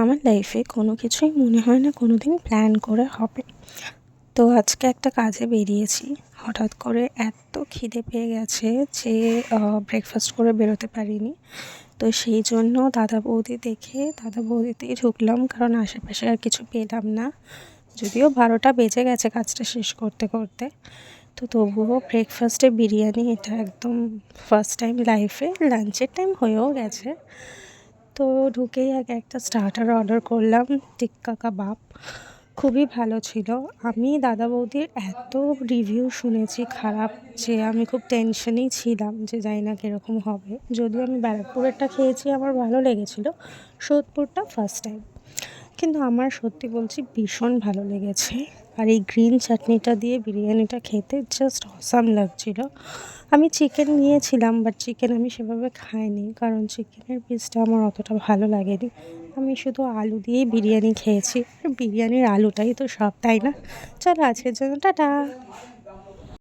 আমার লাইফে কোনো কিছুই মনে হয় না কোনো দিন প্ল্যান করে হবে। তো আজকে একটা কাজে বেরিয়েছি। হঠাৎ করে এত খিদে পেয়ে গেছে যে ব্রেকফাস্ট করে বেরোতে পারিনি। তো সেই জন্য দাদা বৌদি দেখে দাদা বৌদিতেই ঢুকলাম, কারণ আশেপাশে আর কিছু পেলাম না। যদিও 12টা বেজে গেছে কাজটা শেষ করতে করতে, তো তবুও ব্রেকফাস্টে বিরিয়ানি, এটা একদম ফার্স্ট টাইম লাইফে। লাঞ্চের টাইম হয়েও গেছে। তো ঢুকেই আগে একটা স্টার্টার অর্ডার করলাম, টিক্কা কাবাব। খুবই ভালো ছিল। আমি দাদা বৌদির এত রিভিউ শুনেছি খারাপ, যে আমি খুব টেনশনেই ছিলাম যে জানি না কীরকম হবে। যদিও আমি ব্যারাকপুরেরটা খেয়েছি, আমার ভালো লেগেছিলো। সোদপুরটা ফার্স্ট টাইম, কিন্তু আমার সত্যি বলছি ভীষণ ভালো লেগেছে। আর এই গ্রিন চাটনিটা দিয়ে বিরিয়ানিটা খেতে জাস্ট অসাম লাগছিলো। আমি চিকেন নিয়েছিলাম, বাট চিকেন আমি সেভাবে খাইনি, কারণ চিকেনের পিসটা আমার অতটা ভালো লাগেনি। আমি শুধু আলু দিয়েই বিরিয়ানি খেয়েছি। আর বিরিয়ানির আলুটাই তো সব, তাই না? চলো আজকের জন্য টাটা।